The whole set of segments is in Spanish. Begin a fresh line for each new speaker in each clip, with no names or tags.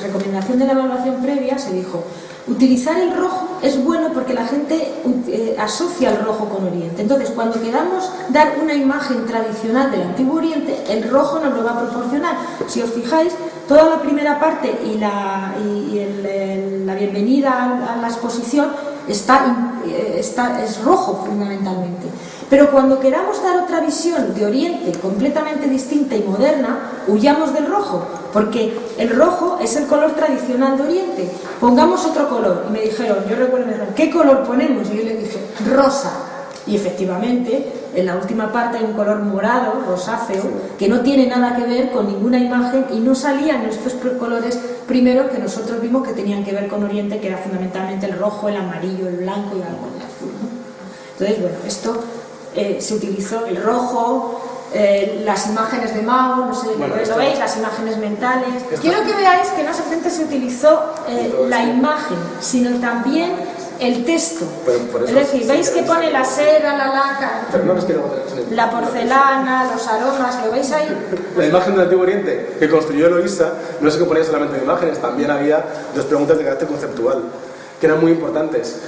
recomendación de la evaluación previa se dijo: utilizar el rojo es bueno porque la gente asocia el rojo con Oriente. Entonces, cuando queramos dar una imagen tradicional del Antiguo Oriente, el rojo nos lo va a proporcionar. Si os fijáis, toda la primera parte y la bienvenida a la exposición es rojo fundamentalmente. Pero cuando queramos dar otra visión de Oriente completamente distinta y moderna, huyamos del rojo, porque el rojo es el color tradicional de Oriente. Pongamos otro color. Y me dijeron, yo recuerdo, me dijeron, ¿qué color ponemos? Y yo les dije, rosa. Y efectivamente, en la última parte hay un color morado, rosáceo, que no tiene nada que ver con ninguna imagen y no salían estos colores primero que nosotros vimos que tenían que ver con Oriente, que era fundamentalmente el rojo, el amarillo, el blanco y algo del azul, ¿no? Entonces, bueno, esto se utilizó el rojo, las imágenes de Mao, no sé, bueno, ¿lo veis? Las imágenes mentales. Quiero que veáis que no solamente se utilizó la imagen, sino también el texto. Es decir, veis que pone la seda, la laca, la porcelana, los aromas, ¿lo veis ahí?
La imagen del Antiguo Oriente que construyó Eloísa no se componía solamente de imágenes, también había dos preguntas de carácter conceptual que eran muy importantes,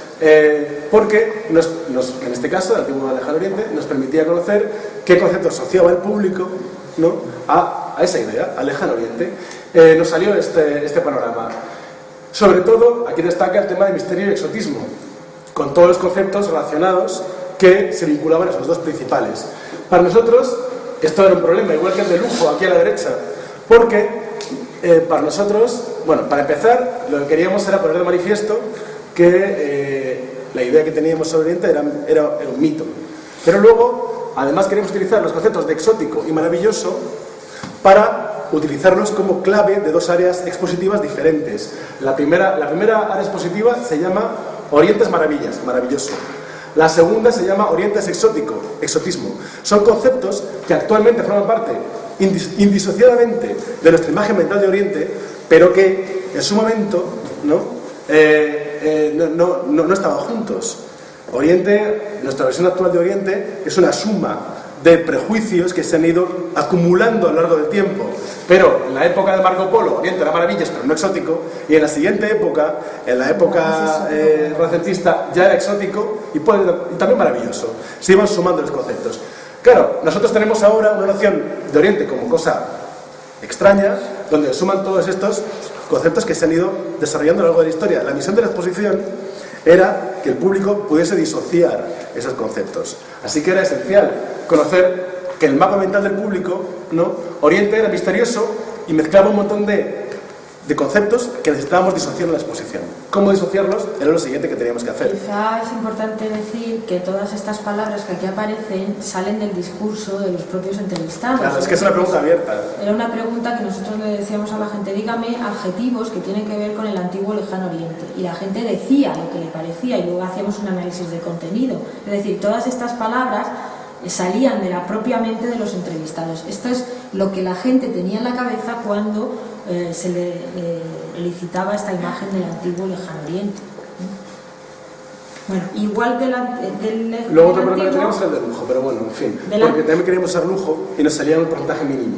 porque en este caso, el Antiguo Lejano Oriente nos permitía conocer qué concepto asociaba el público, ¿no?, a esa idea, al Lejano Oriente. Nos salió este panorama. Sobre todo, aquí destaca el tema de misterio y exotismo, con todos los conceptos relacionados que se vinculaban a esos dos principales. Para nosotros, esto era un problema, igual que el de lujo, aquí a la derecha, porque para nosotros, bueno, para empezar, lo que queríamos era poner de manifiesto que la idea que teníamos sobre Oriente era un mito. Pero luego, además, queríamos utilizar los conceptos de exótico y maravilloso para utilizarlos como clave de dos áreas expositivas diferentes. La primera área expositiva se llama Orientes Maravillas, maravilloso. La segunda se llama Orientes Exótico, exotismo. Son conceptos que actualmente forman parte indisociadamente de nuestra imagen mental de Oriente, pero que en su momento no estaban juntos. Oriente, nuestra versión actual de Oriente, es una suma de prejuicios que se han ido acumulando a lo largo del tiempo. Pero en la época de Marco Polo, Oriente era maravillas, pero no exótico, y en la siguiente época, en la época renacentista, ya era exótico y también maravilloso. Se iban sumando los conceptos. Claro, nosotros tenemos ahora una noción de Oriente como cosa extraña, donde suman todos estos conceptos que se han ido desarrollando a lo largo de la historia. La misión de la exposición era que el público pudiese disociar esos conceptos. Así que era esencial conocer que el mapa mental del público, ¿no?, Oriente era misterioso y mezclaba un montón de conceptos que necesitábamos disociar en la exposición. ¿Cómo disociarlos? Era lo siguiente que teníamos que hacer.
Quizá es importante decir que todas estas palabras que aquí aparecen salen del discurso de los propios entrevistados.
Claro, es que es una pregunta abierta.
Era una pregunta que nosotros le decíamos a la gente: dígame adjetivos que tienen que ver con el antiguo Lejano Oriente. Y la gente decía lo que le parecía y luego hacíamos un análisis de contenido. Es decir, todas estas palabras salían de la propia mente de los entrevistados. Esto es lo que la gente tenía en la cabeza cuando se le elicitaba esta imagen del antiguo Lejano Oriente. Bueno, igual
luego otro problema que teníamos era el de lujo, pero bueno, en fin, porque también queríamos ser lujo y nos salía un porcentaje mínimo.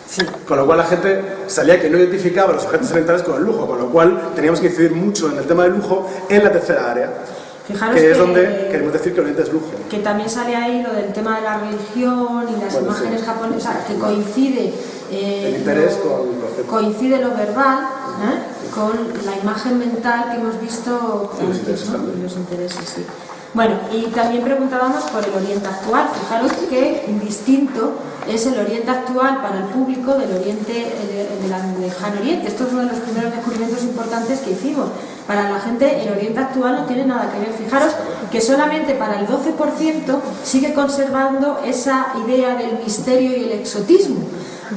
Sí. Con lo cual la gente salía que no identificaba los objetos orientales con el lujo, con lo cual teníamos que incidir mucho en el tema del lujo en la tercera área.
Fijaros
que es donde queremos decir que Oriente es lujo.
Que también sale ahí lo del tema de la religión y las imágenes japonesas, que coincide
el interés
coincide lo verbal con la imagen mental que hemos visto antes, ¿no? Los intereses, sí. Bueno, y también preguntábamos por el Oriente actual. Fijaros que distinto es el Oriente actual para el público del Oriente del Lejano Oriente. Esto es uno de los primeros descubrimientos importantes que hicimos. Para la gente el Oriente actual no tiene nada que ver. Fijaros que solamente para el 12% sigue conservando esa idea del misterio y el exotismo,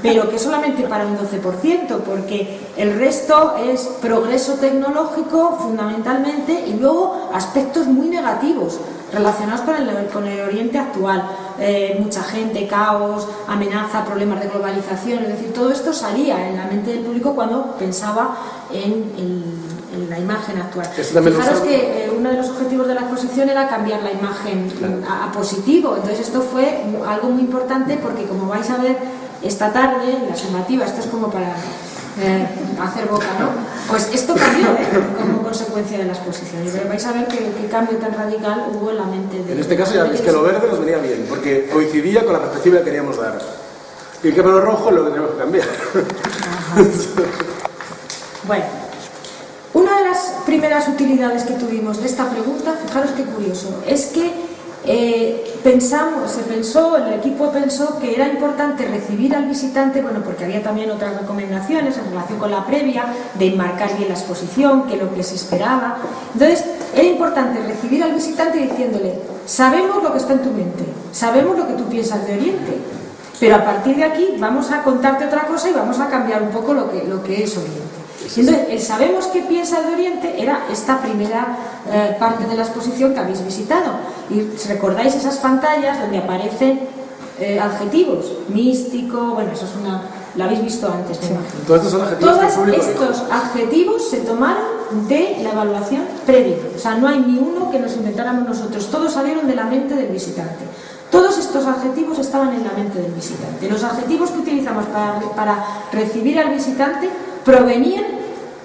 pero que solamente para un 12%, porque el resto es progreso tecnológico fundamentalmente y luego aspectos muy negativos relacionados con el Oriente actual. Mucha gente, caos, amenaza, problemas de globalización, es decir, todo esto salía en la mente del público cuando pensaba en la imagen actual. Fijaros que uno de los objetivos de la exposición era cambiar la imagen a positivo, entonces esto fue algo muy importante porque, como vais a ver esta tarde, en la sumativa, esto es como para hacer boca, ¿no? Pues esto cambió como consecuencia de la exposición. Y vais a ver qué cambio tan radical hubo en la mente de...
En este caso ya veis que lo verde nos venía bien, porque coincidía con la perspectiva que queríamos dar. Y que lo rojo es lo que tenemos que cambiar.
Ajá. Bueno, una de las primeras utilidades que tuvimos de esta pregunta, fijaros qué curioso, es que se pensó, el equipo pensó que era importante recibir al visitante, bueno, porque había también otras recomendaciones en relación con la previa, de enmarcar bien la exposición, que lo que se esperaba. Entonces, era importante recibir al visitante diciéndole: sabemos lo que está en tu mente, sabemos lo que tú piensas de Oriente, pero a partir de aquí vamos a contarte otra cosa y vamos a cambiar un poco lo que es Oriente. Entonces, el sabemos qué piensa de Oriente era esta primera parte de la exposición que habéis visitado. Y recordáis esas pantallas donde aparecen adjetivos, místico, bueno, eso es lo habéis visto antes, me imagino.
Todos estos son adjetivos que el público dijo.
Todos estos adjetivos se tomaron de la evaluación previa. O sea, no hay ni uno que nos inventáramos nosotros, todos salieron de la mente del visitante. Todos estos adjetivos estaban en la mente del visitante. Los adjetivos que utilizamos para recibir al visitante provenían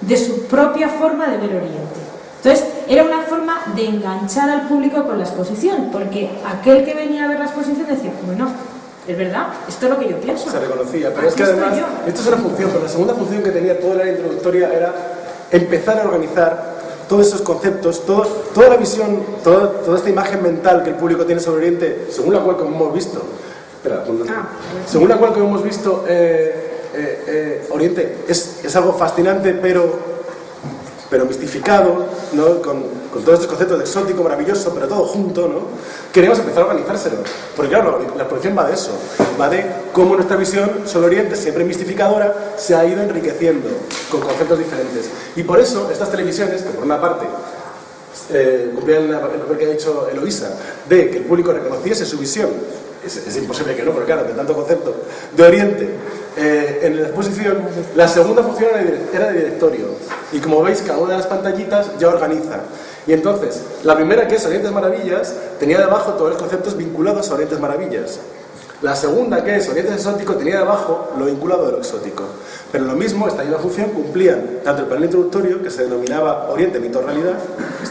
de su propia forma de ver Oriente. Entonces, era una forma de enganchar al público con la exposición, porque aquel que venía a ver la exposición decía: bueno, es verdad, esto es lo que yo pienso.
Se reconocía, pero es que además, esto es una función, pero la segunda función que tenía toda la área introductoria era empezar a organizar todos esos conceptos, toda la visión, toda esta imagen mental que el público tiene sobre Oriente, según la cual, como hemos visto, según la cual, como hemos visto, Oriente es algo fascinante, pero mistificado, ¿no? Con todos estos conceptos de exótico, maravilloso, pero todo junto, ¿no? Queremos empezar a organizárselo, porque claro, la exposición va de eso, va de cómo nuestra visión sobre Oriente, siempre mistificadora, se ha ido enriqueciendo con conceptos diferentes. Y por eso estas televisiones, que por una parte cumplían el papel que ha dicho Eloísa, de que el público reconociese su visión, es imposible que no, porque claro, de tanto concepto de Oriente en la exposición, la segunda función era de directorio, y como veis, cada una de las pantallitas ya organiza. Y entonces, la primera, que es Orientes Maravillas, tenía debajo todos los conceptos vinculados a Orientes Maravillas. La segunda, que es Orientes Exótico, tenía debajo lo vinculado a lo exótico. Pero lo mismo, esta misma función cumplían tanto el panel introductorio, que se denominaba Oriente, Mito, Realidad,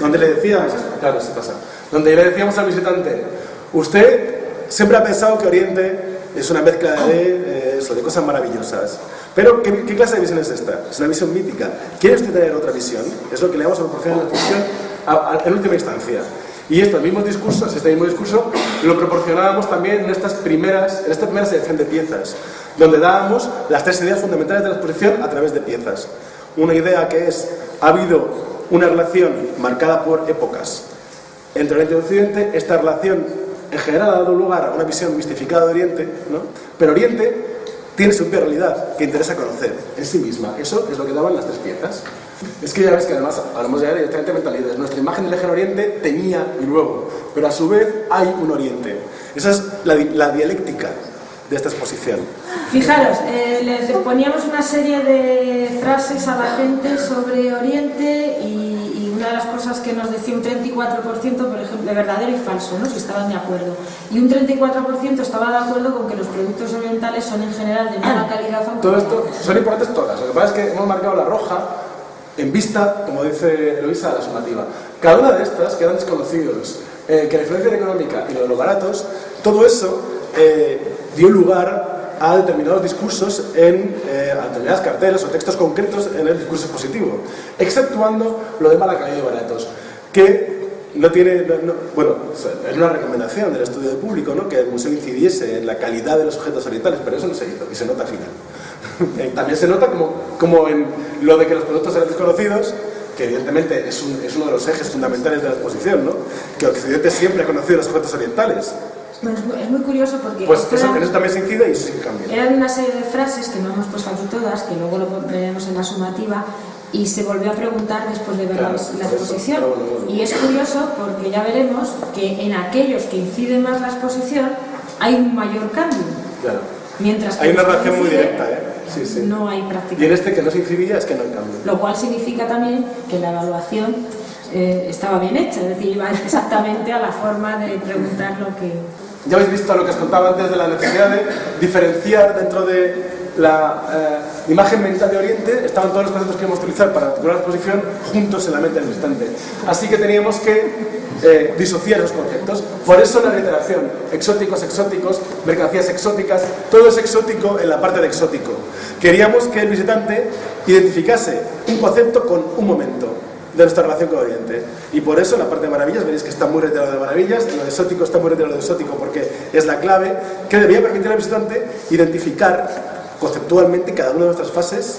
donde le decíamos, claro, se pasa, donde le decíamos al visitante: usted siempre ha pensado que Oriente es una mezcla de cosas maravillosas. Pero, ¿qué clase de visión es esta? Es una visión mítica. ¿Quiere usted tener otra visión? Es lo que le vamos a proporcionar en la exposición en última instancia. Y este mismo discurso lo proporcionábamos también en esta primera selección de piezas, donde dábamos las tres ideas fundamentales de la exposición a través de piezas. Una idea que es: ha habido una relación marcada por épocas entre Oriente y Occidente. Esta relación en general ha dado lugar a una visión mistificada de Oriente, ¿no? Pero Oriente tiene su propia realidad que interesa conocer en sí misma. Eso es lo que daban las tres piezas. Es que ya ves que además hablamos ya directamente de mentalidades. Nuestra imagen del eje Oriente tenía y luego, pero a su vez hay un Oriente. Esa es la dialéctica de esta exposición.
Fijaros, les poníamos una serie de frases a la gente sobre Oriente y una de las cosas que nos decía un 34%, por ejemplo, de verdadero y falso, ¿no? Si estaban de acuerdo. Y un 34% estaba de acuerdo con que los productos orientales son en general de mala calidad.
Todo esto son importantes todas. Lo que pasa es que hemos marcado la roja en vista, como dice Eloísa, a la sumativa. Cada una de estas quedan desconocidos. Que la influencia económica y lo de los baratos, todo eso dio lugar a determinados discursos a determinadas carteles o textos concretos en el discurso expositivo, exceptuando lo de mala calidad de baratos, que no tiene, bueno, es una recomendación del estudio de público, ¿no? Que el museo incidiese en la calidad de los objetos orientales, pero eso no se hizo y se nota al final. También se nota como en lo de que los productos eran desconocidos, que evidentemente es uno de los ejes fundamentales de la exposición, ¿no? Que Occidente siempre ha conocido los objetos orientales.
Bueno, es muy curioso porque...
Pues eso también se incide y eso sí que cambia.
Eran una serie de frases que no hemos puesto aquí todas, que luego lo veremos en la sumativa, y se volvió a preguntar después de ver la exposición. Y es curioso porque ya veremos que en aquellos que inciden más la exposición hay un mayor cambio. Claro. Mientras que
hay una relación muy directa, Sí, sí.
No hay práctica.
Y en este que no se incidía es que no hay cambio.
Lo cual significa también que la evaluación estaba bien hecha, es decir, iba exactamente a la forma de preguntar lo que...
Ya habéis visto lo que os contaba antes de la necesidad de diferenciar dentro de la imagen mental de Oriente, estaban todos los conceptos que íbamos a utilizar para articular la exposición juntos en la mente del visitante. Así que teníamos que disociar esos conceptos. Por eso la literación, exóticos, exóticos, mercancías exóticas, todo es exótico en la parte de exótico. Queríamos que el visitante identificase un concepto con un momento de nuestra relación con Oriente. Y por eso en la parte de maravillas, veréis que está muy reiterado de maravillas, en lo de exótico está muy reiterado de exótico porque es la clave que debía permitir al visitante identificar conceptualmente cada una de nuestras fases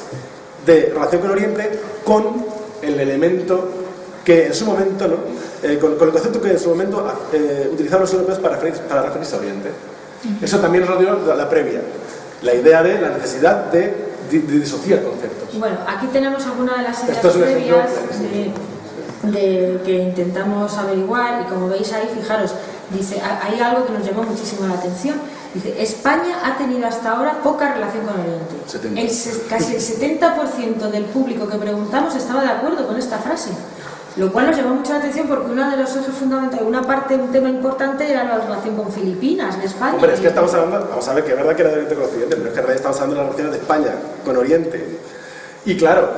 de relación con Oriente con el elemento que en su momento, ¿no? Con el concepto que en su momento utilizaban los europeos para referirse a Oriente. Eso también rodeó la previa, la idea de la necesidad de disociar conceptos.
Bueno, aquí tenemos algunas de las ideas previas que intentamos averiguar y como veis ahí, fijaros, dice, hay algo que nos llamó muchísimo la atención. Dice, España ha tenido hasta ahora poca relación con Oriente. Casi el 70% del público que preguntamos estaba de acuerdo con esta frase. Lo cual nos llamó mucho la atención porque uno de los ejes fundamentales, un tema importante era la relación con Filipinas, de España.
Hombre, es que estamos hablando, vamos a ver que es verdad que era de Oriente con Occidente, pero es que en realidad estamos hablando de las relaciones de España con Oriente. Y claro,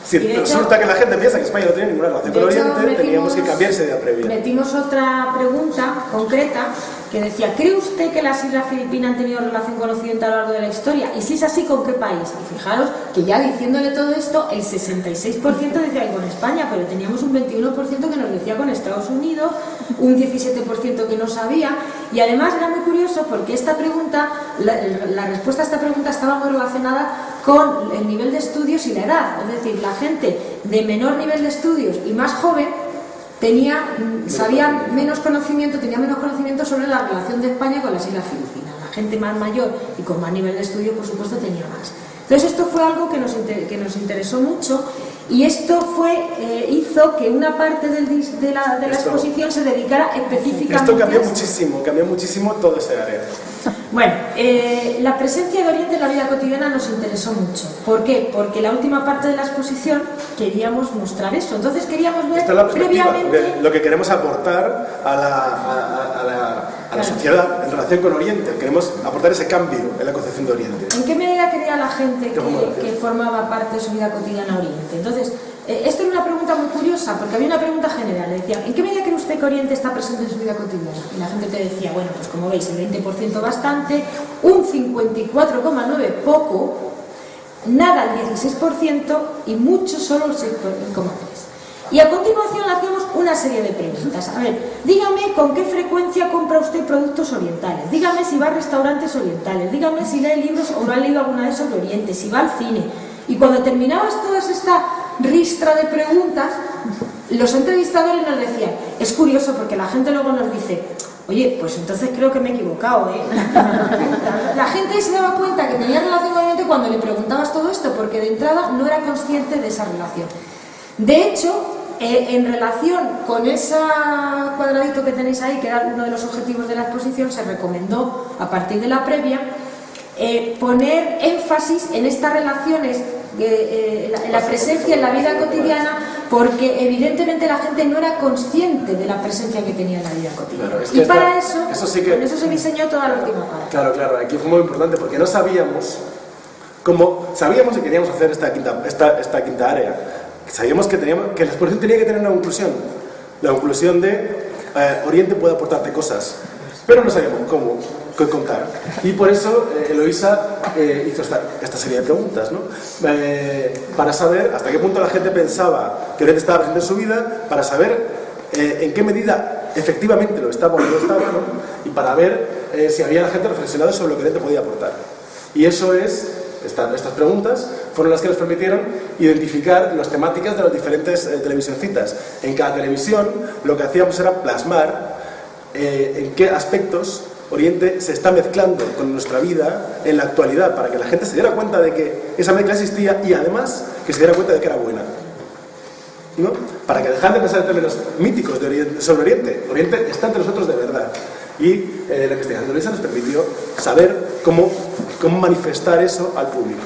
si resulta que la gente piensa que España no tiene ninguna relación con Oriente, teníamos que cambiar esa idea previa.
Metimos otra pregunta concreta que decía, ¿cree usted que las Islas Filipinas han tenido relación con Occidente a lo largo de la historia? Y si es así, ¿con qué país? Y fijaros que ya diciéndole todo esto, el 66% decía que con España, pero teníamos un 21% que nos decía con Estados Unidos, un 17% que no sabía, y además era muy curioso porque esta pregunta, la respuesta a esta pregunta estaba muy relacionada con el nivel de estudios y la edad, es decir, la gente de menor nivel de estudios y más joven sabía menos conocimiento, tenía menos conocimiento sobre la relación de España con las Islas Filipinas. La gente más mayor y con más nivel de estudio, por supuesto, tenía más. Entonces esto fue algo que nos interesó mucho y esto hizo que una parte de la exposición se dedicara específicamente
a esto. Cambió muchísimo todo ese área.
Bueno, la presencia de Oriente en la vida cotidiana nos interesó mucho. ¿Por qué? Porque la última parte de la exposición queríamos mostrar eso. Entonces queríamos ver previamente
de lo que queremos aportar a la sociedad en relación con Oriente. Queremos aportar ese cambio en la concepción de Oriente.
¿En qué medida quería la gente que formaba parte de su vida cotidiana Oriente? Entonces, esto era una pregunta muy curiosa, porque había una pregunta general. Le decía, ¿en qué medida cree usted que Oriente está presente en su vida cotidiana? Y la gente te decía, bueno, pues como veis, el 20% bastante, un 54,9% poco, nada el 16% y mucho solo el 6,3%. Y a continuación le hacíamos una serie de preguntas. A ver, dígame con qué frecuencia compra usted productos orientales, dígame si va a restaurantes orientales, dígame si lee libros o no ha leído alguna vez sobre Oriente, si va al cine. Y cuando terminabas toda esta ristra de preguntas, los entrevistadores nos decían, es curioso porque la gente luego nos dice, oye, pues entonces creo que me he equivocado, ¿eh? La gente se daba cuenta que tenía relación con Oriente cuando le preguntabas todo esto, porque de entrada no era consciente de esa relación. De hecho, en relación con ese cuadradito que tenéis ahí, que era uno de los objetivos de la exposición, se recomendó, a partir de la previa, poner énfasis en estas relaciones, en la presencia en la vida cotidiana, porque evidentemente la gente no era consciente de la presencia que tenía en la vida cotidiana. Claro,
y
para eso
con
eso se diseñó toda la última parte.
Claro, aquí fue muy importante porque no sabíamos que queríamos hacer esta quinta área. Sabíamos que la exposición tenía que tener una conclusión. La conclusión de Oriente puede aportarte cosas, pero no sabíamos cómo contar. Y por eso Eloisa hizo esta serie de preguntas, ¿no? Para saber hasta qué punto la gente pensaba que Oriente estaba presente en su vida, para saber en qué medida efectivamente lo estaba o no lo estaba, ¿no? Y para ver si había la gente reflexionado sobre lo que Oriente podía aportar. Y eso es... Estas preguntas fueron las que nos permitieron identificar las temáticas de las diferentes televisioncitas. En cada televisión lo que hacíamos era plasmar en qué aspectos Oriente se está mezclando con nuestra vida en la actualidad, para que la gente se diera cuenta de que esa mezcla existía y además que se diera cuenta de que era buena, ¿no? Para que dejaran de pensar en términos míticos sobre Oriente. Oriente está entre nosotros de verdad. Y la investigación de Eloisa nos permitió saber cómo manifestar eso al público.